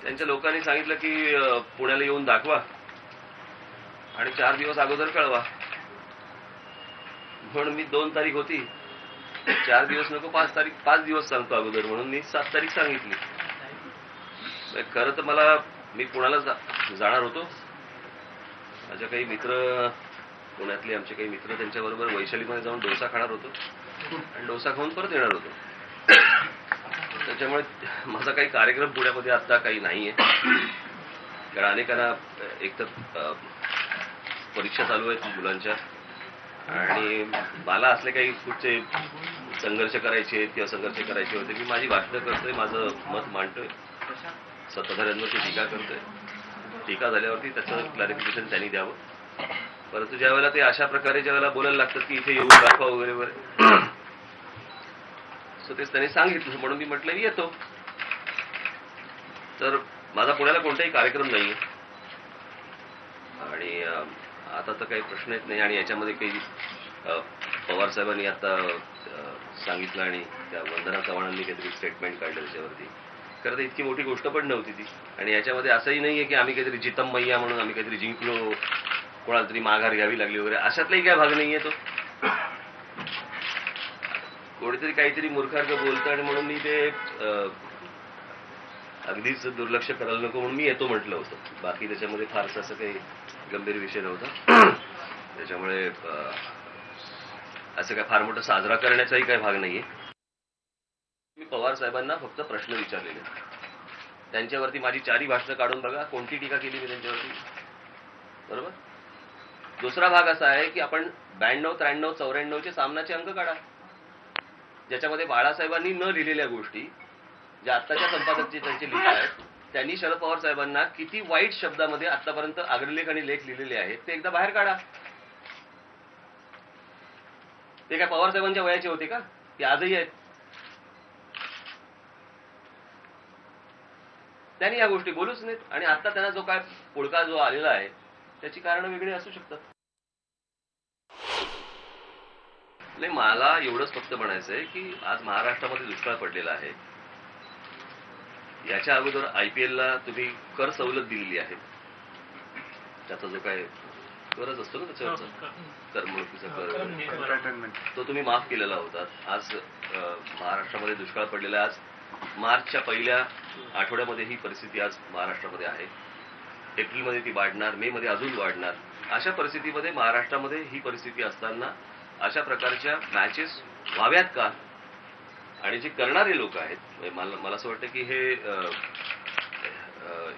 त्यांच्या लोकांनी सांगितलं की पुण्याला येऊन दाखवा आणि 4 दिवस अगोदर कळवा. म्हणून मी 2 तारीख होती, 4 दिवस नको 5 दिवस सांगतो अगोदर म्हणून मी 7 तारीख सांगितली. खरं तर मी पुण्याला जाणार होतो. माझे काही मित्र, पुण्यातले आमचे काही मित्र, त्यांच्याबरोबर वैशालीमध्ये जाऊन डोसा खाणार होतो आणि डोसा खाऊन परत येणार होतो. त्याच्यामुळे माझा काही कार्यक्रम पुण्यामध्ये आता काही नाहीये. कारण अनेकांना एक तर परीक्षा चालू आहेत मुलांच्या आणि मला असले काही कुठचे संघर्ष करायचे किंवा संघर्ष करायचे होते. मी माझी भाषणं करतोय, माझं मत मांडतोय, सत्ताधाऱ्यांवरती टीका करतोय. टीका झाल्यावरती त्याचं क्लॅरिफिकेशन त्यांनी द्यावं. परंतु ज्या वेळेला ते अशा प्रकारे ज्या वेळेला बोलायला लागतात की इथे येऊन दाखवा वगैरे वगैरे, सो तेच त्यांनी सांगितलं म्हणून मी म्हटलं येतो. तर माझा पुण्याला कोणताही कार्यक्रम नाहीये आणि आता तर काही प्रश्न येत नाही. आणि याच्यामध्ये काही पवार साहेबांनी आता सांगितलं आणि त्या वंदना चव्हाणांनी काहीतरी स्टेटमेंट काढलं त्याच्यावरती. खरं तर इतकी मोठी गोष्ट पण नव्हती ती. आणि याच्यामध्ये असंही नाहीये की आम्ही काहीतरी जितम मैया म्हणून आम्ही काहीतरी जिंकलो, कोणाला तरी माघार घ्यावी लागली वगैरे, अशातलाही काय भाग नाहीये तो. कोणीतरी काहीतरी मूर्खार्थ बोलतं आणि म्हणून मी ते अगदीच दुर्लक्ष करायला नको म्हणून मी येतो म्हटलं होतं. बाकी त्याच्यामध्ये फारसं असं काही गंभीर विषय नव्हता. त्याच्यामुळे असं काय फार मोठं साजरा करण्याचाही काही भाग नाहीये. मी पवार साहेबांना फक्त प्रश्न विचारलेले, त्यांच्यावरती माझी 4ही भाषणं काढून बघा कोणती टीका केली मी त्यांच्यावरती. बरोबर. दुसरा भाग असा आहे की आपण 92, 93, 94चे सामनाचे अंक काढा, ज्याच्यामध्ये बाळासाहेबांनी न लिहिलेल्या गोष्टी ज्या आत्ताच्या संपादक त्यांचे लिहित आहेत, त्यांनी शरद पवार साहेबांना किती वाईट शब्दामध्ये आतापर्यंत अग्रलेख आणि लेख लिहिलेले आहेत ते एकदा बाहेर काढा. ते काय पवार साहेबांच्या वयाचे होते का? ते आजही आहेत. त्यांनी या गोष्टी बोलूच नाहीत आणि आता त्यांना जो काय पुळका जो आलेला आहे त्याची कारणं वेगळी असू शकतात. नाही, मला एवढंच फक्त म्हणायचंय की आज महाराष्ट्रामध्ये दुष्काळ पडलेला आहे. याच्या अगोदर IPLला तुम्ही कर सवलत दिलेली आहे. त्याचा जो काय करच असतो ना त्याच्यावरचा करमणुकीचा कर, तो तुम्ही माफ केलेला होता. आज महाराष्ट्रामध्ये दुष्काळ पडलेला आहे. आज मार्चच्या पहिल्या आठवड्यामध्ये ही परिस्थिती आज महाराष्ट्रामध्ये आहे. एप्रिलमध्ये ती वाढणार, मे मध्ये अजून वाढणार. अशा परिस्थितीमध्ये महाराष्ट्रामध्ये ही परिस्थिती असताना अशा प्रकारच्या मॅचेस व्हाव्यात का? आणि जे करणारे लोक आहेत, मला असं वाटतं की हे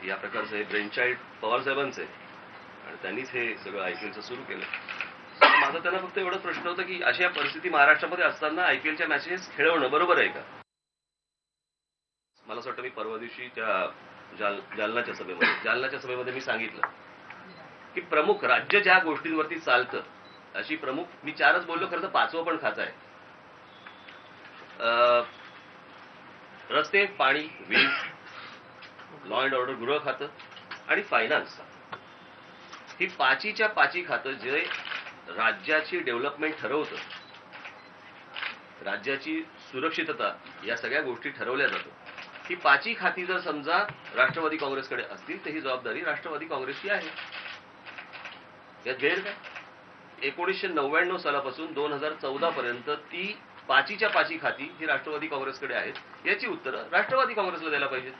या प्रकारचं हे ब्रेनचाइल्ड पवार साहेबांचं आहे आणि त्यांनीच हे सगळं IPLचं सुरू केलं. माझा त्यांना फक्त एवढा प्रश्न होता की अशा परिस्थिती महाराष्ट्रामध्ये असताना IPLच्या मॅचेस खेळवणं बरोबर आहे का? मला असं वाटतं मी परवा दिवशी त्या जालनाच्या सभेमध्ये मी सांगितलं की प्रमुख राज्य ज्या गोष्टींवरती चालतं अशी प्रमुख, मी 4च बोललो, खरं तर 5वं पण खातं आहे. रस्ते, पाणी, वीज, लॉ अँड ऑर्डर गृह खातं आणि फायनान्स. ही 5च्या 5 खातं जे राज्याची डेव्हलपमेंट ठरवतं, राज्याची सुरक्षितता, या सगळ्या गोष्टी ठरवल्या जातात. ही 5 खाती जर समजा राष्ट्रवादी काँग्रेसकडे असतील तर ही जबाबदारी राष्ट्रवादी काँग्रेसची आहे. यात गैर काय? 1999 सालापासून 2014 पर्यंत ती 5च्या 5 खाती ही राष्ट्रवादी काँग्रेसकडे आहेत. याची उत्तरं राष्ट्रवादी काँग्रेसला द्यायला पाहिजेत.